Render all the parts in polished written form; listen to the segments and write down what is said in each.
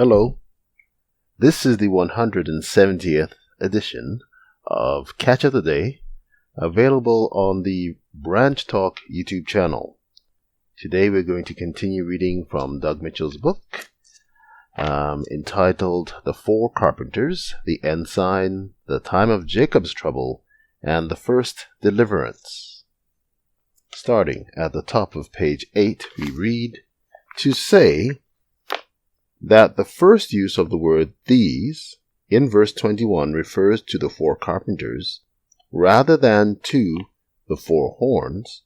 Hello, this is the 170th edition of Catch of the Day, available on the Branch Talk YouTube channel. Today we're going to continue reading from Doug Mitchell's book, entitled The Four Carpenters, the Ensign, the Time of Jacob's Trouble, and the First Deliverance. Starting at the top of page 8, we read, "To say that the first use of the word these in verse 21 refers to the four carpenters rather than to the four horns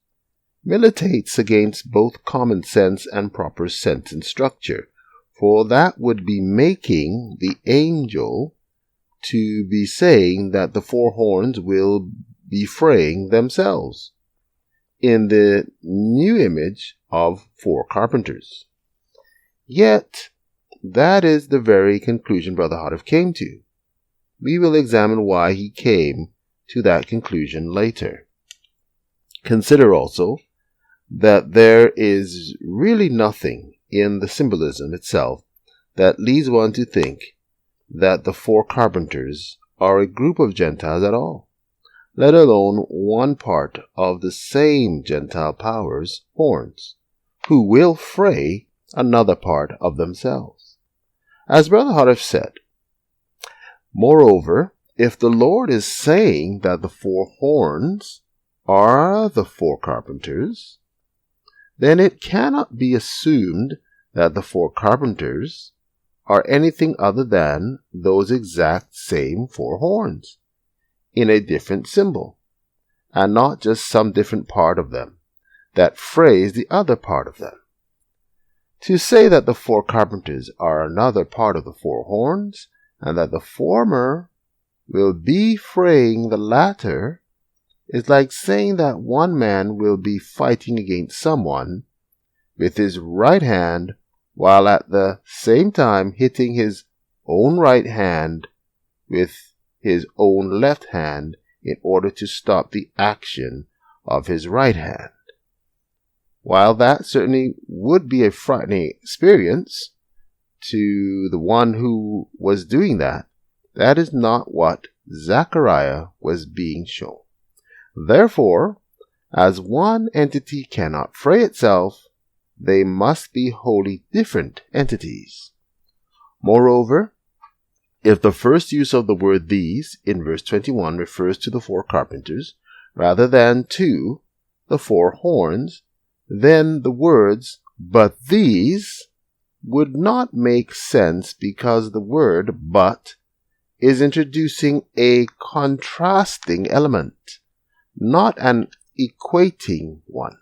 militates against both common sense and proper sentence structure, for that would be making the angel to be saying that the four horns will be fraying themselves in the new image of four carpenters. Yet, that is the very conclusion Brother Houteff came to. We will examine why he came to that conclusion later. Consider also that there is really nothing in the symbolism itself that leads one to think that the four carpenters are a group of Gentiles at all, let alone one part of the same Gentile powers, horns, who will fray another part of themselves. As Brother Houteff said, moreover, if the Lord is saying that the four horns are the four carpenters, then it cannot be assumed that the four carpenters are anything other than those exact same four horns in a different symbol, and not just some different part of them that frays the other part of them. To say that the four carpenters are another part of the four horns, and that the former will be fraying the latter, is like saying that one man will be fighting against someone with his right hand, while at the same time hitting his own right hand with his own left hand in order to stop the action of his right hand. While that certainly would be a frightening experience to the one who was doing that, that is not what Zechariah was being shown. Therefore, as one entity cannot fray itself, they must be wholly different entities. Moreover, if the first use of the word these in verse 21 refers to the four carpenters rather than to the four horns, then the words, but these, would not make sense because the word but is introducing a contrasting element, not an equating one.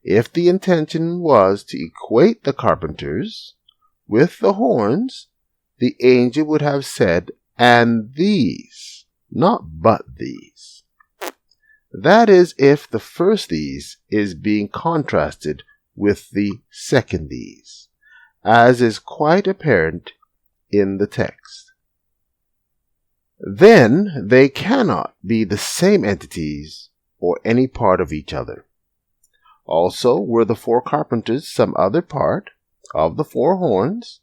If the intention was to equate the carpenters with the horns, the angel would have said, and these, not but these. That is, if the first these is being contrasted with the second these, as is quite apparent in the text. Then they cannot be the same entities or any part of each other. Also, were the four carpenters some other part of the four horns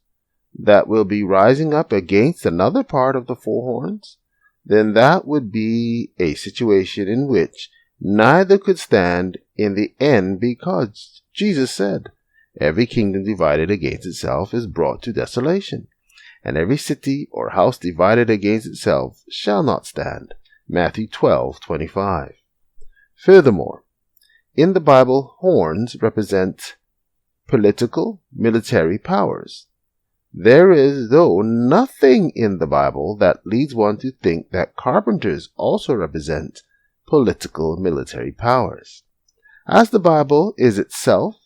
that will be rising up against another part of the four horns, then that would be a situation in which neither could stand in the end, because Jesus said, every kingdom divided against itself is brought to desolation, and every city or house divided against itself shall not stand. Matthew 12:25. Furthermore, in the Bible, horns represent political, military powers. There is, though, nothing in the Bible that leads one to think that carpenters also represent political, military powers. As the Bible is itself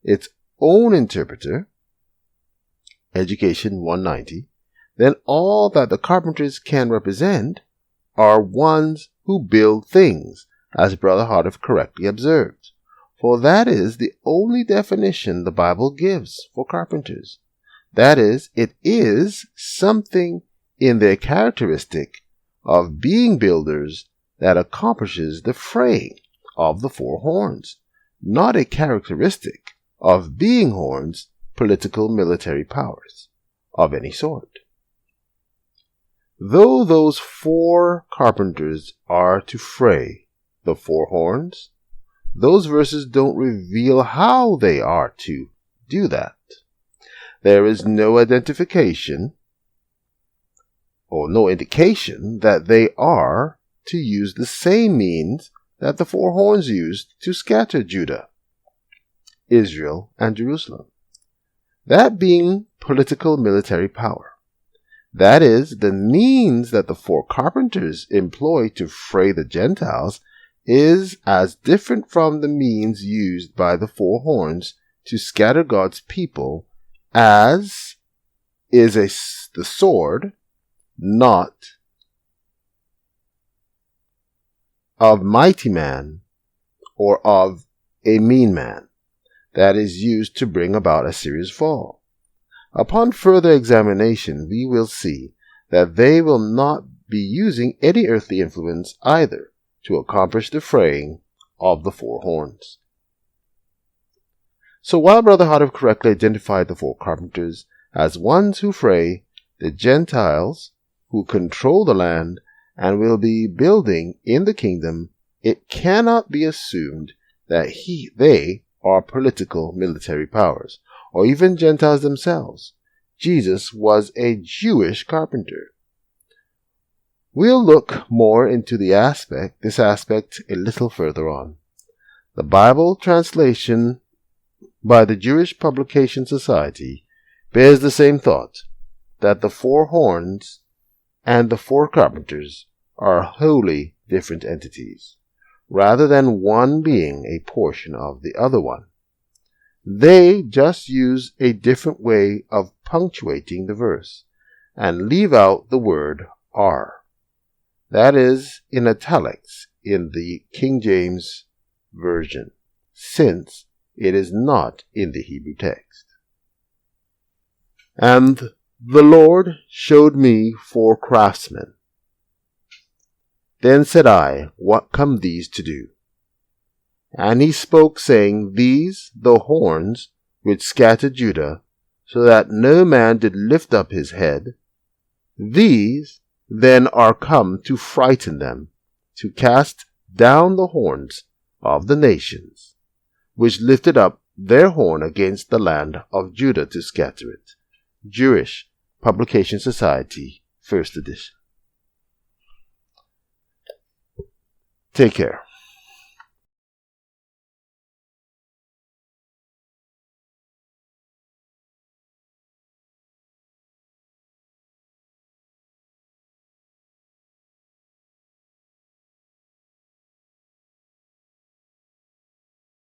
its own interpreter, Education 190, then all that the carpenters can represent are ones who build things, as Brother Houteff correctly observed. For that is the only definition the Bible gives for carpenters. That is, it is something in their characteristic of being builders that accomplishes the fraying of the four horns, not a characteristic of being horns, political military powers. of any sort. Though those 4 carpenters are to fray the 4 horns, those verses don't reveal how they are to do that. There is no identification or no indication that they are to use the same means that the 4 horns used to scatter Judah, Israel, and Jerusalem. That being political military power. That is, the means that the 4 carpenters employ to fray the Gentiles is as different from the means used by the 4 horns to scatter God's people as is the sword, not of mighty man or of a mean man, that is used to bring about Assyria's fall. Upon further examination, we will see that they will not be using any earthly influence either to accomplish the fraying of the 4 horns. So while Brother Hart have correctly identified the 4 carpenters as ones who fray the Gentiles who control the land and will be building in the kingdom, it cannot be assumed that they are political military powers, or even Gentiles themselves. Jesus was a Jewish carpenter. We'll look more into this aspect a little further on. The Bible translation by the Jewish Publication Society bears the same thought, that the 4 horns and the 4 carpenters are wholly different entities, rather than one being a portion of the other one. They just use a different way of punctuating the verse, and leave out the word are. That is in italics in the King James Version, since it is not in the Hebrew text. And the Lord showed me 4 craftsmen. Then said I, What come these to do? And he spoke, saying, These, the horns, which scattered Judah, so that no man did lift up his head, these then are come to frighten them, to cast down the horns of the nations, which lifted up their horn against the land of Judah to scatter it. Jewish Publication Society, 1st edition. Take care.